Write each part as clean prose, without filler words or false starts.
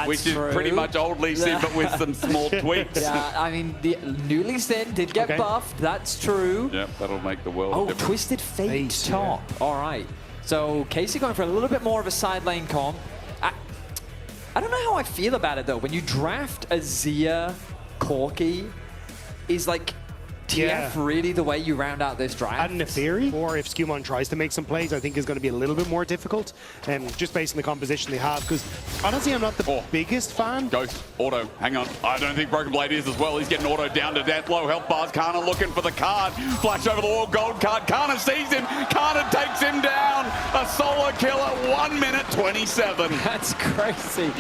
which true. is pretty much old Lee Sin, but with some small tweaks. Yeah, I mean, the new Lee Sin did get buffed. That's true. Yep, that'll make the world of difference. Twisted Fate top. Yeah. All right. So Casey going for a little bit more of a side lane comp. I don't know how I feel about it, though. When you draft a Zia Corki, is like TF really the way you round out this draft? And Neferi, or if Skewmon tries to make some plays, I think is going to be a little bit more difficult, just based on the composition they have. Because honestly, I'm not the biggest fan. Ghost, auto, hang on. I don't think Broken Blade is as well. He's getting auto down to death. Low health bars. Kana looking for the card. Flash over the wall, gold card. Kana sees him. Kana takes him down. A solo kill at 1 minute 27. That's crazy.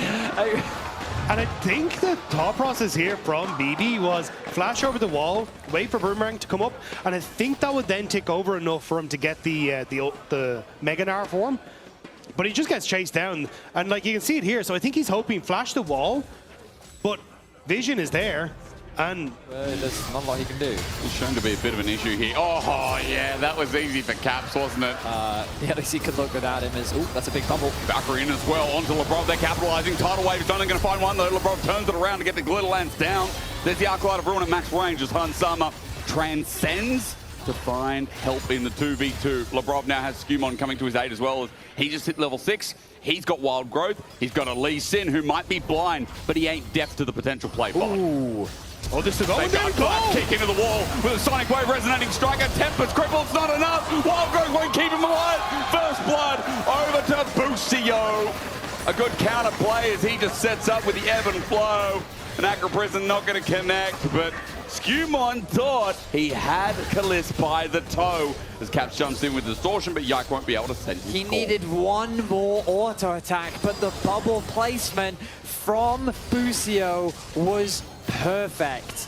And I think the thought process here from BB was flash over the wall, wait for Boomerang to come up, and I think that would then tick over enough for him to get the Mega Gnar for him. But he just gets chased down, and like you can see it here, so I think he's hoping flash the wall, but vision is there, and there's not a lot he can do. It's shown to be a bit of an issue here. Oh, yeah, that was easy for Caps, wasn't it? The LEC could look without him as, that's a big bubble. Valkyrie in as well, onto Lebrov, they're capitalizing. Tidal Wave is only going to find one, though. Lebrov turns it around to get the Glitter Lance down. There's the Arclight of Ruin at max range as Hansama transcends to find help in the 2v2. Lebrov now has Skewmon coming to his aid as well. He just hit level 6. He's got Wild Growth. He's got a Lee Sin who might be blind, but he ain't deaf to the potential play bot. Ooh. Oh, this is going down. Kick into the wall with a Sonic Wave resonating striker. Tempest cripples, not enough. Wild Growth won't keep him alive. First blood over to Busio. A good counter play as he just sets up with the ebb and flow. And Acro Prison not going to connect, but Skewmon thought he had Kalisz by the toe as Caps jumps in with distortion, but Yike won't be able to send his He call. needed one more auto attack, but the bubble placement from Busio was perfect.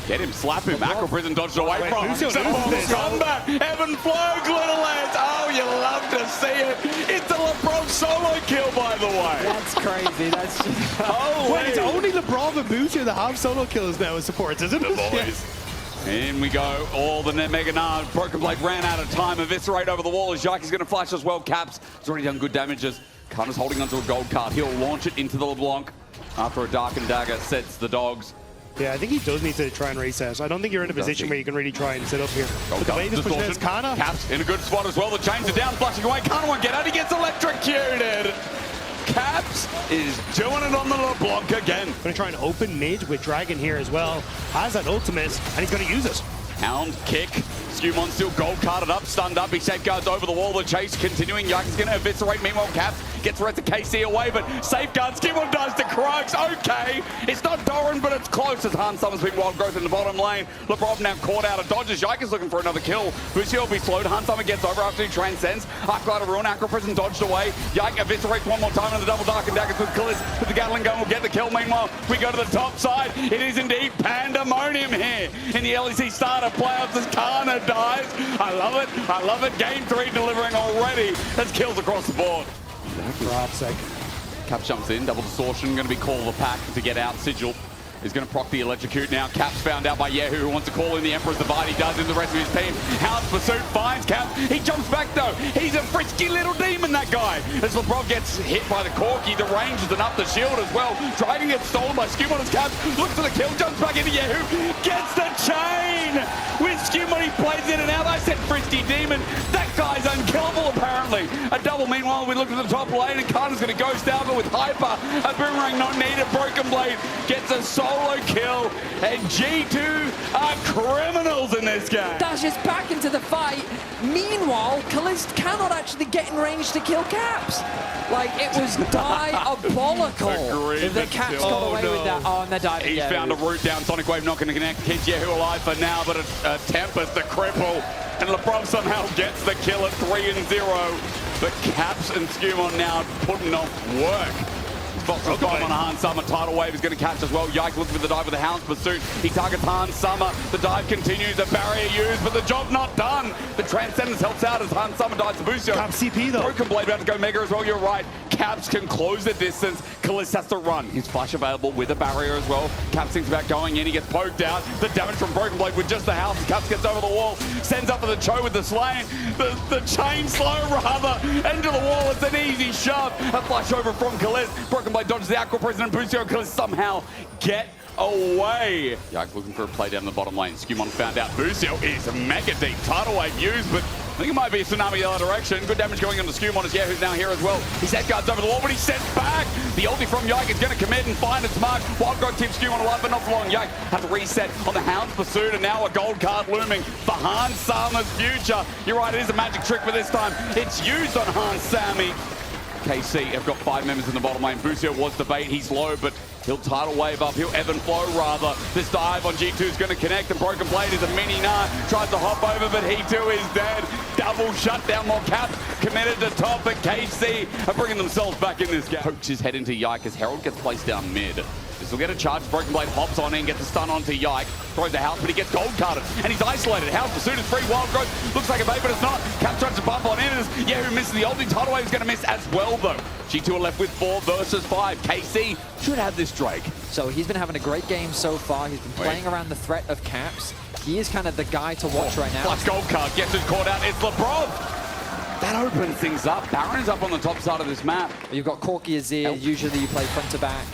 Get him, slap him. Acro Prison dodged away from him. Busio Combat, ebb and flow, Glitter Lance. Oh, you love to see it. It's a Lebrov solo kill, by the way. That's crazy. That's just... Wait, it's only Lebrov and Busio that have solo kills now as supports, isn't it? The boys. In we go. All the Mega Gnar. Broken Blade ran out of time. Eviscerate over the wall as Yike is going to flash as well. Caps has already done good damages. Kana's holding onto a gold card. He'll launch it into the LeBlanc after a Darkened Dagger sets the dogs. Yeah, I think he does need to try and reset. I don't think you're in a position where you can really try and sit up here. But the way this pushes Kana. Caps in a good spot as well. The chains are down, flashing away. Kana won't get out. He gets electrocuted. Caps is doing it on the LeBlanc again. Going to try and open mid with Dragon here as well. Has that ultimate, and he's going to use it. Hound kick. Skewmon still gold carded up, stunned up. He safeguards over the wall. The chase continuing. Yike is going to eviscerate. Meanwhile, Caps gets the rest of KC away, but safeguards. Skewmon dies to Crux. Okay. It's not Doran, but it's close as Hansama's been Wild Growth in the bottom lane. Lebrov now caught out of dodges. Yike is looking for another kill. Busio will be slowed. Hansama gets over after he transcends. Arclight of Ruin. Acro Prison dodged away. Yike eviscerates one more time in the double Dark and Daggers with Kalisz. With the Gatling gun will get the kill. Meanwhile, we go to the top side. It is indeed pandemonium here in the LEC starter playoffs as Kana dies. I love it. I love it. Game 3 delivering already. That's kills across the board. For God's sake. Cap jumps in. Double distortion. Going to be call of the pack to get out. Sigil is going to proc the electrocute now. Caps found out by Yehu, who wants to call in the Emperor's Divide. He does in the rest of his team. Hound's Pursuit finds Caps. He jumps back though. He's a frisky little demon, that guy. As Lebrov gets hit by the Corki, the range is enough the shield as well. Dragon gets stolen by Skewmon as Caps. Looks for the kill, jumps back into Yehu. Gets the chain! With Skewmon, he plays in and out. I said frisky demon. That guy's unkillable apparently. A double meanwhile, we look at the top lane and Kana's going to ghost out, but with Hyper, a Boomerang not needed. Broken Blade gets a solo kill, and G2 are criminals in this game. Dashes back into the fight. Meanwhile, Kalisz cannot actually get in range to kill Caps. Like, it was diabolical. Agreed. The Caps got away with that. Oh, and they're diving. He's found a route down. Sonic Wave not going to connect. Keeps Yehu alive for now, but a Tempest, the cripple. And Lebrov somehow gets the kill at 3-0. But Caps and Skewmon now putting off work. Fox is on Hansama. Tidal Wave is going to catch as well. Yike looking for the dive with the Hound's Pursuit. He targets Hansama. The dive continues. A barrier used, but the job not done. The Transcendence helps out as Hansama dives to Busio. Caps CP though. Broken Blade about to go Mega as well. You're right. Caps can close the distance. Kalisz has to run. His flash available with a barrier as well. Caps thinks about going in. He gets poked out. The damage from Broken Blade with just the house. Caps gets over the wall. Sends up for the Cho with the Slain. The chain slow rather. Into the wall. It's an easy shove. A flash over from Kalisz. Broken Blade Blade dodges the Aqua Prison, and Busio can somehow get away. Yike looking for a play down the bottom lane. Skewmon found out Busio is mega deep. Tidal Wave used, but I think it might be a tsunami the other direction. Good damage going on to Skewmon as who's now here as well. His head guard's over the wall, but he's sent back. The ulti from Yike is going to commit and find its mark. Wild Growth keeps Skewmon alive, but not for long. Yike has to reset on the Hound's Pursuit, and now a gold card looming for Hans Sama's future. You're right, it is a magic trick, but this time it's used on Hans Sami. KC have got 5 members in the bottom lane. Busio was the bait. He's low, but he'll tidal wave up. He'll ebb and flow, rather. This dive on G2 is going to connect, and Broken Blade is a mini Nah. Tries to hop over, but he too is dead. Double shutdown. More caps committed to top, but KC are bringing themselves back in this game. Pokes his head into Yike as Herald gets placed down mid. This will get a charge. Broken Blade hops on in, gets a stun onto Yike. Throws the house, but he gets gold carded. And he's isolated. House Pursuit is free. Wild Growth looks like a bait, but it's not. Cap tries to bump on in. As who misses the ulti. Tidal Wave is going to miss as well, though. G2 are left with 4 versus 5. KC should have this Drake. So he's been having a great game so far. He's been playing around the threat of caps. He is kind of the guy to watch right now. Plus gold card. Guess who's caught out? It's Lebrov. That opens things up. Baron's up on the top side of this map. You've got Corki Azir. Usually you play front to back.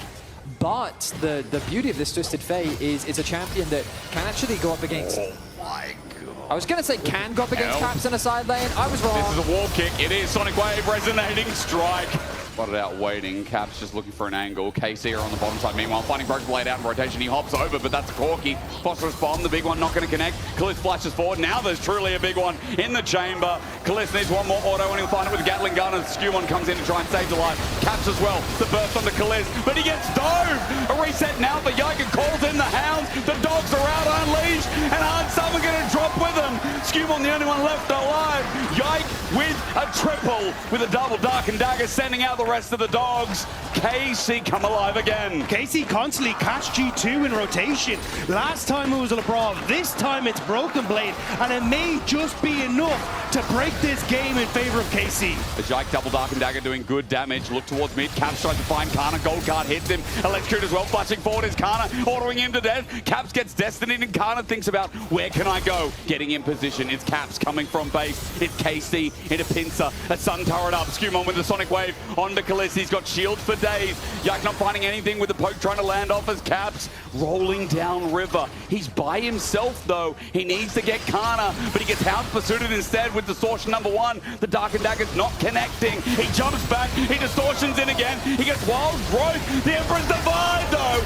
But the beauty of this Twisted Fate is it's a champion that can actually go up against... Oh my god. I was going to say can go up against caps in a side lane. I was wrong. This is a wall kick. It is Sonic Wave resonating strike. Spotted out waiting. Caps just looking for an angle. KC are on the bottom side. Meanwhile, finding Broken Blade out in rotation. He hops over, but that's a Corki. Phosphorus Bomb, the big one, not going to connect. Kaliss flashes forward. Now there's truly a big one in the chamber. Kaliss needs one more auto, and he'll find it with a Gatling gun as Skewmon comes in to try and save the life. Caps as well. The burst onto Kaliss, but he gets dove. A reset now for Yike, calls in the Hounds. The dogs are out unleashed, and Hans Summer going to drop with them. Skewmon the only one left alive. Yike with a triple, with a double Dark and Dagger sending out the rest of the dogs. KC come alive again. KC constantly catch G2 in rotation. Last time it was Lebrov, this time it's Broken Blade, and it may just be enough to break this game in favor of KC. The Yike double Dark and Dagger doing good damage. Look towards mid. Caps tries to find Kana. Gold card hits him. Electrocute as well. Flashing forward is Kana, ordering him to death. Caps gets Destiny, and Kana thinks about where can I go? Getting in position. It's Caps coming from base. It's KC into Pincer. A Sun Turret up. Skewmon with the Sonic Wave onto Kaliss. He's got shields for days. Yike not finding anything with the poke trying to land off as Caps rolling down river. He's by himself though. He needs to get Kana, but he gets Hound Pursuited instead with Distortion #1. The Dark and Dagger's not connecting. He jumps back. He distortions in again. He gets Wild Growth. The Emperor's Divide though.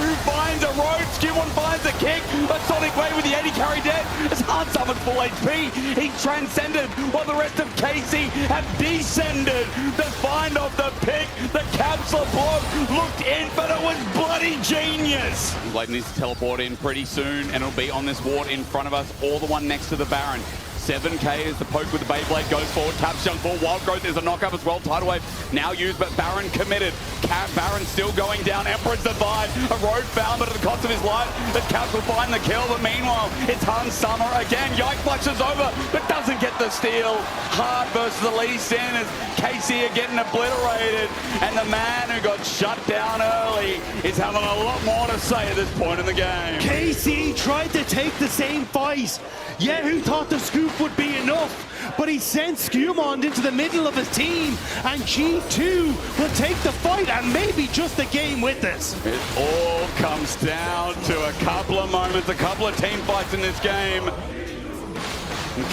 Who finds a rope? Skewmon finds a kick. A Sonic Wave with the 80 carry dead. As Hans Summon's full HP. He transcended while the rest of KC have descended. The find off the pick. The capsule block looked in, but it was bloody genius. Blade needs to teleport in pretty soon, and it'll be on this ward in front of us, or the one next to the Baron. 7k as the poke with the Beyblade goes forward. Caps jump forward. Wild Growth is a knock-up as well. Tidal Wave now used, but Baron committed. Baron still going down. Emperor's Divide. A road found, but at the cost of his life, the Caps will find the kill. But meanwhile, it's Hans Summer again. Yike flushes over, but doesn't get the steal. Hard versus the Lee Sin as KC are getting obliterated. And the man who got shut down early is having a lot more to say at this point in the game. KC tried to take the same fight. Who thought the scoop would be enough, but he sent Skewmon into the middle of his team, and G2 will take the fight and maybe just the game with this. It all comes down to a couple of moments, a couple of team fights in this game.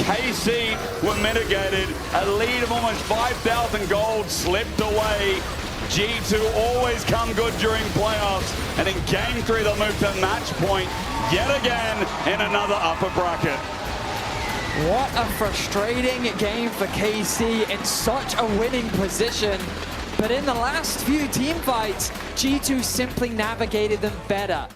KC were mitigated. A lead of almost 5,000 gold slipped away. G2 always come good during playoffs, and in game 3 they'll move to match point yet again in another upper bracket. What a frustrating game for KC in such a winning position. But in the last few team fights, G2 simply navigated them better.